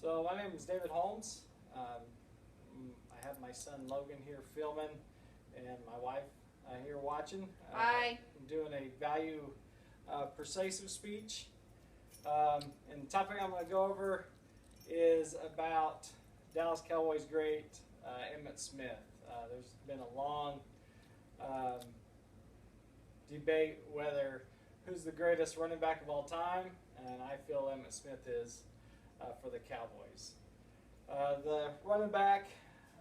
So my name is David Holmes. I have my son Logan here filming and my wife here watching. Hi. I'm doing a value persuasive speech. And the topic I'm going to go over is about Dallas Cowboys great Emmitt Smith. There's been a long debate whether who's the greatest running back of all time, and I feel Emmitt Smith is for the Cowboys. The running back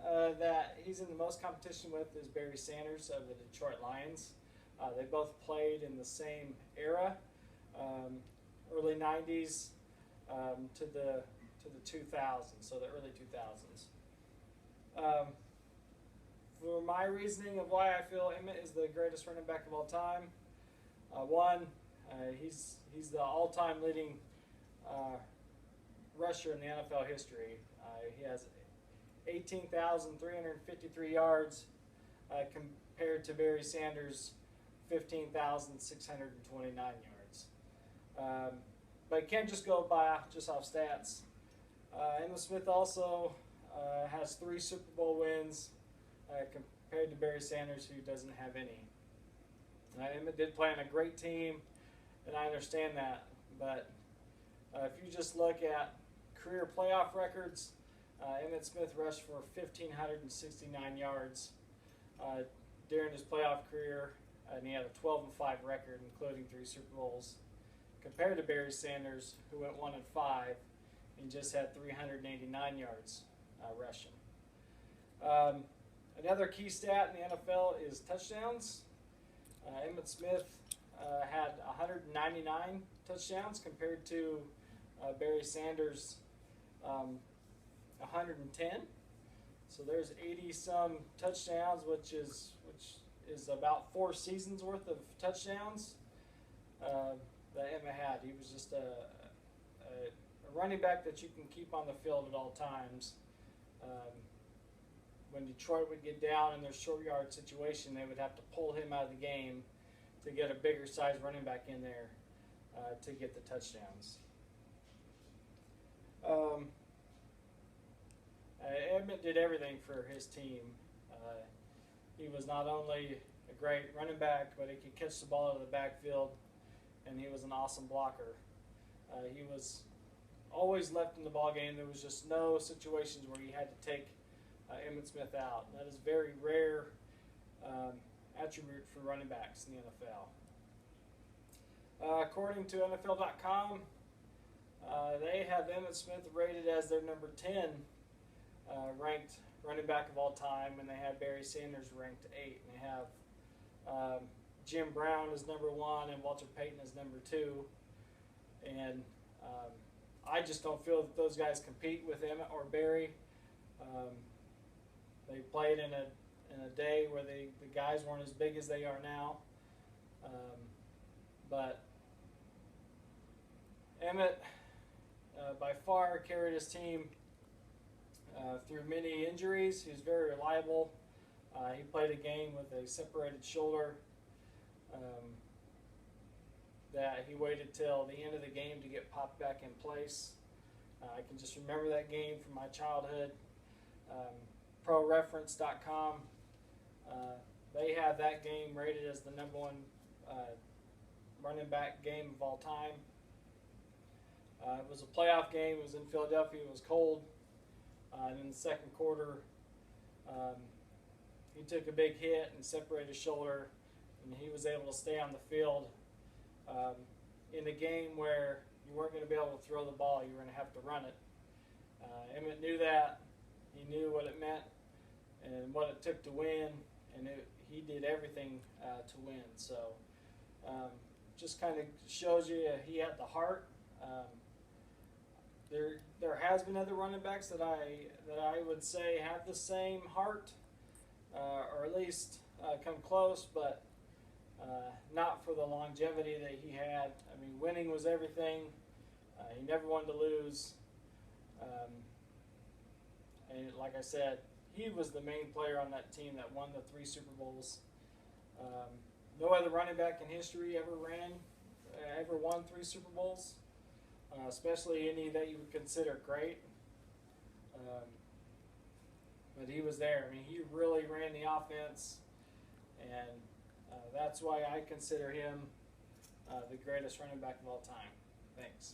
that he's in the most competition with is Barry Sanders of the Detroit Lions. They both played in the same era, early 90s to the 2000s, so the early 2000s. For my reasoning of why I feel Emmitt is the greatest running back of all time, one, he's the all-time leading rusher in the NFL history. He has 18,353 yards compared to Barry Sanders' 15,629 yards. But you can't just go by just off stats. Emmitt Smith also has 3 Super Bowl wins compared to Barry Sanders, who doesn't have any. Emmitt did play on a great team, and I understand that. But if you just look at career playoff records, Emmitt Smith rushed for 1,569 yards during his playoff career, and he had a 12-5 record, including 3 Super Bowls, compared to Barry Sanders, who went 1-5 and just had 389 yards rushing. Another key stat in the NFL is touchdowns. Emmitt Smith had 199 touchdowns compared to Barry Sanders' 110. So there's 80-some touchdowns, which is about 4 seasons worth of touchdowns that Emmitt had. He was just a running back that you can keep on the field at all times. When Detroit would get down in their short yard situation, they would have to pull him out of the game to get a bigger size running back in there to get the touchdowns. Emmitt did everything for his team. He was not only a great running back, but he could catch the ball out of the backfield, and he was an awesome blocker. He was always left in the ball game. There was just no situations where he had to take Emmitt Smith out. And that is a very rare attribute for running backs in the NFL. According to NFL.com, they have Emmitt Smith rated as their number 10 ranked running back of all time, and they have Barry Sanders ranked 8. And they have Jim Brown as number 1 and Walter Payton as number 2. And I just don't feel that those guys compete with Emmitt or Barry. They played in a day where the guys weren't as big as they are now. But Emmitt by far carried his team through many injuries. He was very reliable. He played a game with a separated shoulder that he waited till the end of the game to get popped back in place. I can just remember that game from my childhood. ProReference.com, they have that game rated as the number 1 running back game of all time. It was a playoff game. It was in Philadelphia. It was cold. And in the second quarter, he took a big hit and separated his shoulder, and he was able to stay on the field in a game where you weren't going to be able to throw the ball. You were going to have to run it. Emmitt knew that. He knew what it meant and what it took to win, and he did everything to win. So just kind of shows you he had the heart. There has been other running backs that I would say have the same heart, or at least come close, but not for the longevity that he had. I mean, winning was everything. He never wanted to lose. And like I said, he was the main player on that team that won the 3 Super Bowls. No other running back in history ever won 3 Super Bowls, especially any that you would consider great. But he was there. I mean, he really ran the offense, and that's why I consider him the greatest running back of all time. Thanks.